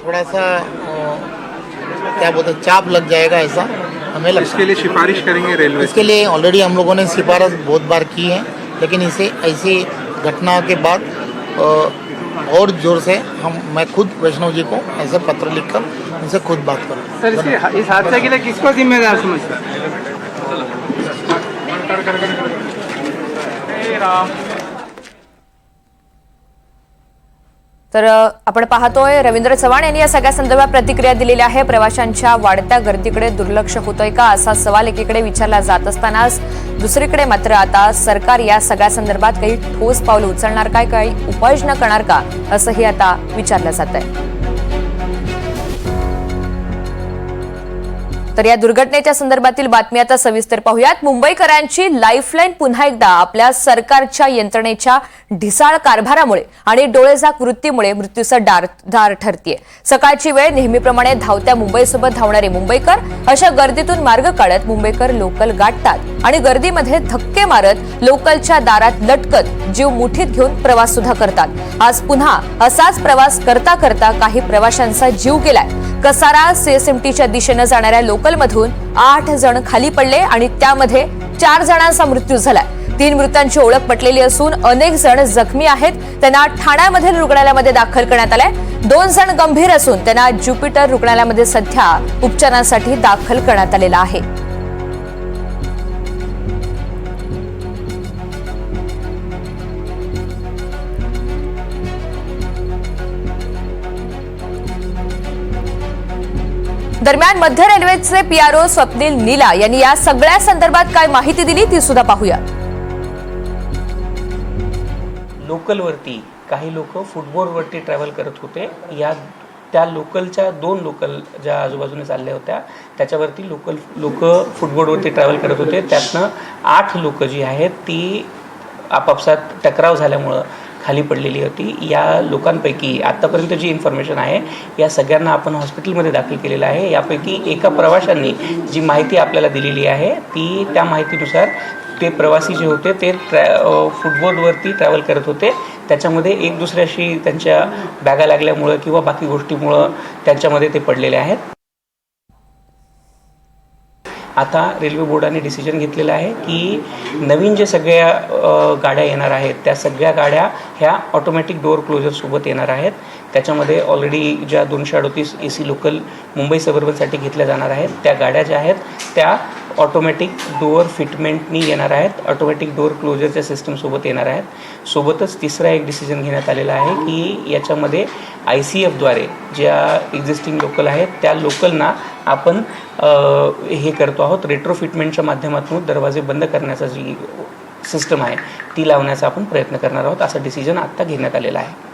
थोड़ा सा क्या बोलते हैं चाप लग जाएगा ऐसा हमें लगता है। इसके लिए सिफारिश करेंगे रेलवे? इसके लिए ऑलरेडी हम लोगों ने सिफारिश बहुत बार की है, लेकिन इसे ऐसी घटना के बाद और जोर से मैं खुद वैष्णव जी को ऐसे पत्र लिखकर उनसे खुद बात करूँ। सर, इस हादसे के लिए किसको जिम्मेदार समझते हैं? तर आपण पाहतोय रवींद्र चव्हाण यांनी या सगळ्या संदर्भात प्रतिक्रिया दिलेली आहे। प्रवाशांच्या वाढत्या गर्दीकडे दुर्लक्ष होतोय का असा सवाल एकीकडे विचारला जात असतानाच दुसरीकडे मात्र आता सरकार या सगळ्या संदर्भात काही ठोस पावलं उचलणार काय, काही उपाययोजना करणार का असंही आता विचारलं जात आहे। तर या दुर्घटनेच्या संदर्भातील बातमी आता सविस्तर पाहूयात। मुंबईकरांची लाईफलाईन पुन्हा एकदा आपल्या सरकारच्या यंत्रणेच्या ढिसाळ कारभारामुळे आणि डोळेझाक वृत्तीमुळे मृत्यूचं दार ठरतीये। सकाळची वेळ नेहमीप्रमाणे धावत्या मुंबईसोबत धावणारे मुंबईकर अशा गर्दीतून मार्ग काढत मुंबईकर लोकल गाठतात आणि गर्दीमध्ये धक्के मारत लोकलच्या दारात लटकत जीव मुठीत घेऊन प्रवास सुद्धा करतात। आज पुन्हा असाच प्रवास करता करता काही प्रवाशांचा जीव गेलाय। कसारा सीएसएमटीच्या दिशेने जाणाऱ्या लोकलमधून 8 जण खाली पडले आणि त्यामध्ये 4 जणांचा मृत्यू झालाय। 3 मृतांची ओळख पटलेली असून अनेक जण जखमी आहेत। त्यांना ठाण्यामधील रुग्णालयामध्ये दाखल करण्यात आलंय। 2 जण गंभीर असून त्यांना ज्युपिटर रुग्णालयामध्ये सध्या उपचारांसाठी दाखल करण्यात आलेलं आहे। दरम्यान मध्य रेल्वेचे पीआरओ स्वप्नील नीला यांनी या सगळ्या संदर्भात काय माहिती दिली ती सुद्धा पाहूया। लोकलवरती काही लोक फुटबोर्डवरती ट्रॅव्हल करत होते। त्या लोकलच्या 2 लोकल ज्या आजूबाजूने चालल्या होत्या त्याच्यावरती लोक फुटबोर्डवरती ट्रॅव्हल करत होते। त्यातनं 8 लोक जी आहेत ती आपापसात टकराव झाल्यामुळं खाली पडलेली होती। या लोकांपैकी आतापर्यंत जी इन्फॉर्मेशन आहे या सगळ्यांना आपण हॉस्पिटलमध्ये दाखल केलेलं आहे। यापैकी एका प्रवाशांनी जी माहिती आपल्याला दिलेली आहे ती त्या माहितीनुसार ते प्रवासी जे होते ते फुटबोर्डवरती ट्रॅव्हल करत होते। त्याच्यामध्ये एक दुसऱ्याशी त्यांच्या बॅगा लागल्यामुळं किंवा बाकी गोष्टीमुळं त्यांच्यामध्ये ते पडलेले आहेत। आता रेल्वे बोर्डाने डिसिजन घेतलेला आहे की नवीन जे सगळ्या गाड्या येणार आहेत त्या सगळ्या गाड्या ह्या ऑटोमॅटिक डोअर क्लोजरसोबत येणार आहेत। त्याच्यामध्ये ऑलरेडी ज्या 238 AC लोकल मुंबई सबर्बनसाठी घेतल्या जाणार आहेत त्या गाड्या ज्या आहेत त्या ऑटोमॅटिक डोअर फिटमेंटनी येणार आहेत, ऑटोमॅटिक डोअर क्लोजरच्या सिस्टमसोबत येणार आहेत। सोबतच तिसरा एक डिसिजन घेण्यात आलेला आहे की याच्यामध्ये ICFद्वारे ज्या एक्झिस्टिंग लोकल आहेत त्या लोकलना आपण हे करतो आहोत, रेट्रोफिटमेंटच्या माध्यमातून दरवाजे बंद करण्याचा जी सिस्टम आहे ती लावण्याचा आपण प्रयत्न करणार आहोत, असा डिसिजन आत्ता घेण्यात आलेला आहे।